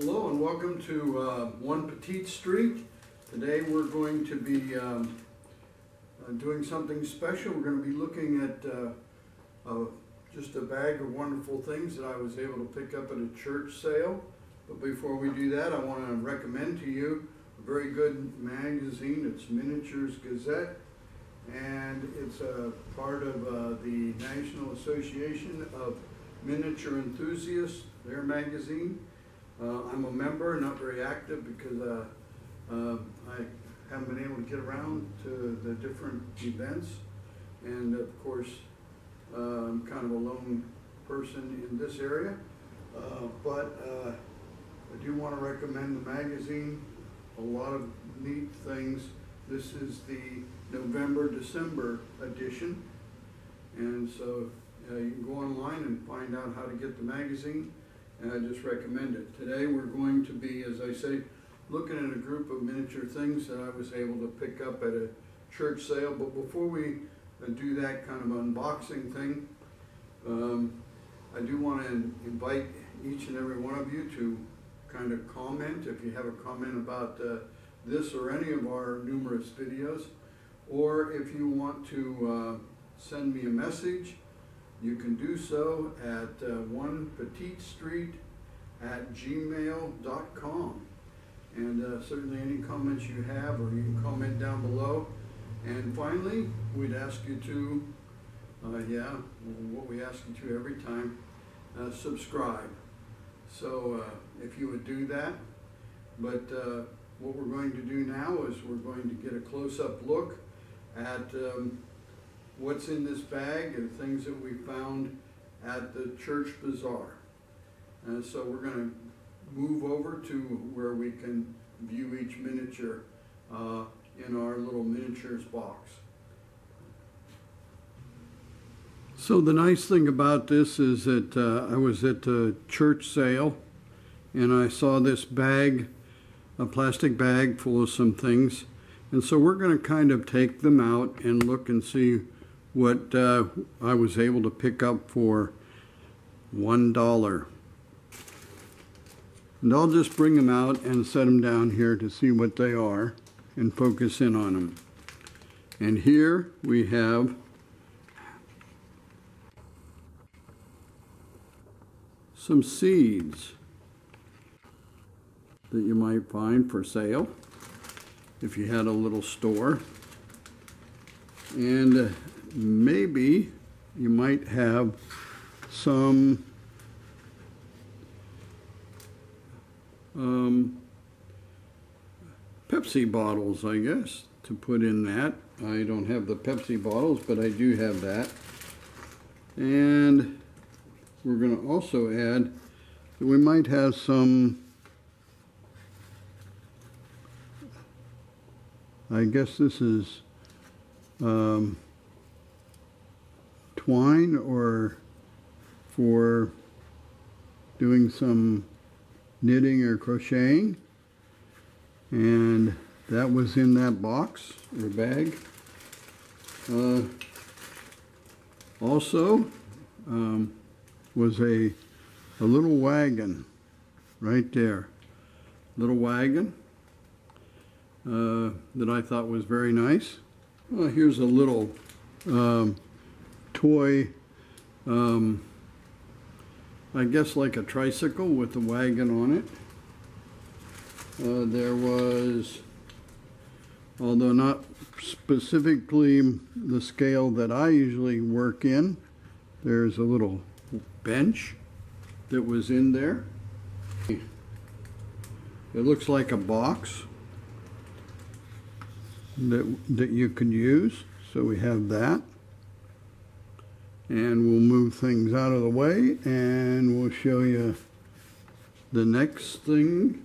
Hello and welcome to 1 Petite Street. Today we're going to be doing something special. We're going to be looking at just a bag of wonderful things that I was able to pick up at a church sale. But before we do that, I want to recommend to you a very good magazine. It's Miniatures Gazette, and it's a part of the National Association of Miniature Enthusiasts, their magazine. I'm a member, not very active because I haven't been able to get around to the different events, and of course I'm kind of a lone person in this area, but I do want to recommend the magazine. A lot of neat things. This is the November-December edition, and so you can go online and find out how to get the magazine, and I just recommend it. Today we're going to be, as I say, looking at a group of miniature things that I was able to pick up at a church sale. But before we do that kind of unboxing thing, I do want to invite each and every one of you to kind of comment if you have a comment about this or any of our numerous videos, or if you want to send me a message, you can do so at 1petitestreet@gmail.com. And certainly any comments you have, or you can comment down below. And finally, we'd ask you to, what we ask you to every time, subscribe. So if you would do that. But what we're going to do now is we're going to get a close-up look at what's in this bag and things that we found at the church bazaar. And so we're going to move over to where we can view each miniature in our little miniatures box. So the nice thing about this is that I was at the church sale and I saw this bag, a plastic bag full of some things. And so we're going to kind of take them out and look and see what I was able to pick up for $1. And I'll just bring them out and set them down here to see what they are and focus in on them. And here we have some seeds that you might find for sale if you had a little store. And maybe you might have some Pepsi bottles, I guess, to put in that. I don't have the Pepsi bottles, but I do have that. And we're going to also add that we might have some, I guess this is twine, or for doing some knitting or crocheting, and that was in that box or bag. Also was a little wagon right there, little wagon that I thought was very nice. Well, here's a little toy, I guess like a tricycle with a wagon on it. There was, although not specifically the scale that I usually work in, there's a little bench that was in there. It looks like a box that you can use, so we have that. And we'll move things out of the way and we'll show you the next thing.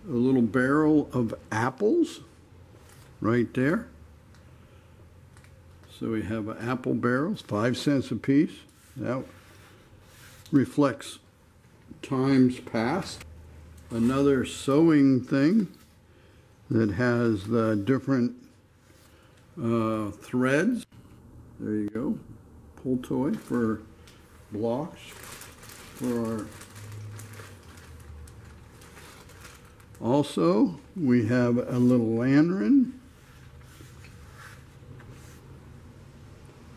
A little barrel of apples right there. So we have apple barrels, 5 cents a piece. That reflects times past. Another sewing thing that has the different threads. There you go. Pull toy for blocks for our Also, we have a little lantern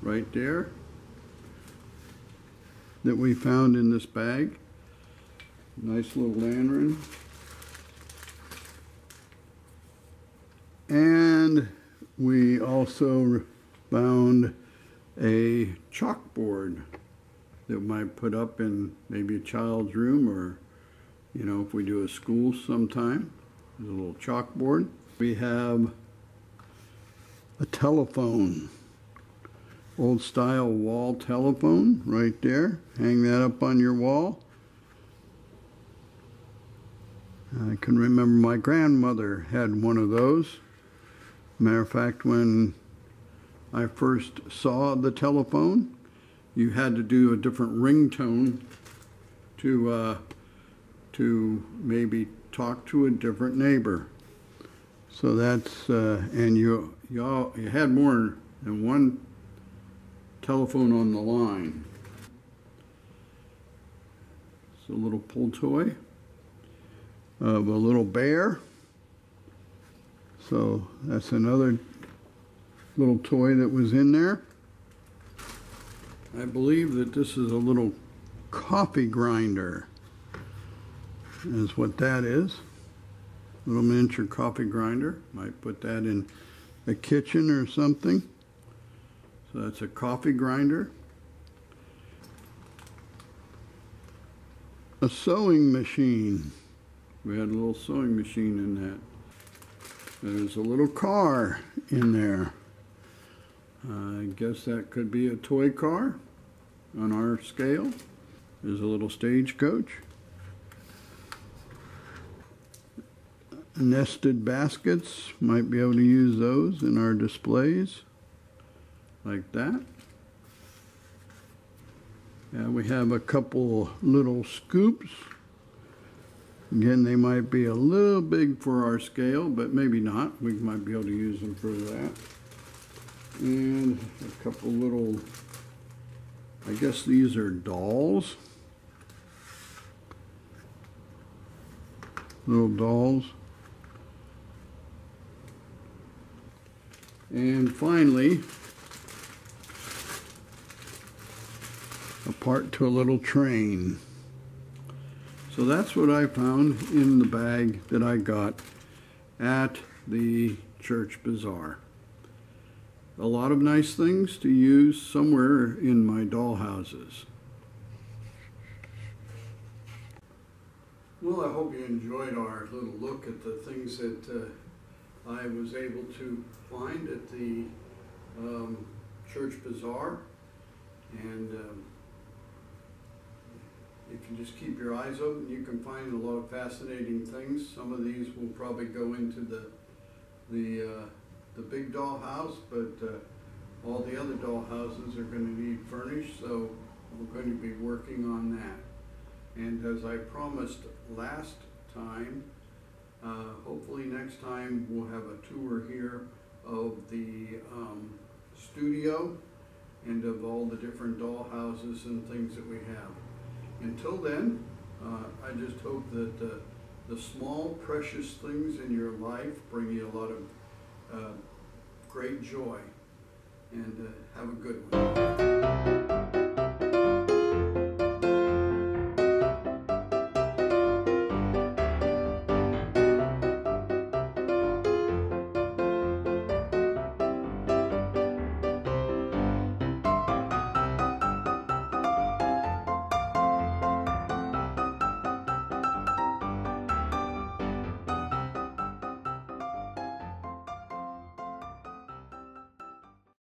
right there that we found in this bag. Nice little lantern. And we also found a chalkboard that we might put up in maybe a child's room, or you know, if we do a school sometime. There's a little chalkboard. We have a telephone, old style wall telephone right there. Hang that up on your wall. I can remember my grandmother had one of those. Matter of fact, when I first saw the telephone, you had to do a different ringtone to maybe talk to a different neighbor. So that's and you had more than one telephone on the line. It's a little pull toy of a little bear. So that's another little toy that was in there. I believe that this is a little coffee grinder, is what that is. Little miniature coffee grinder. Might put that in the kitchen or something. So that's a coffee grinder. A sewing machine. We had a little sewing machine in that. There's a little car in there. I guess that could be a toy car on our scale. There's a little stagecoach. Nested baskets, might be able to use those in our displays, like that. And we have a couple little scoops. Again, they might be a little big for our scale, but maybe not. We might be able to use them for that. And a couple little, I guess these are dolls. Little dolls. And finally, a part to a little train. So that's what I found in the bag that I got at the church bazaar. A lot of nice things to use somewhere in my doll houses. Well, I hope you enjoyed our little look at the things that I was able to find at the church bazaar. And if you just keep your eyes open, you can find a lot of fascinating things. Some of these will probably go into the big doll house, but all the other doll houses are going to need furnished, so we're going to be working on that. And as I promised last time, hopefully next time we'll have a tour here of the studio and of all the different doll houses and things that we have. Until then, I just hope that the small precious things in your life bring you a lot of great joy, and have a good one.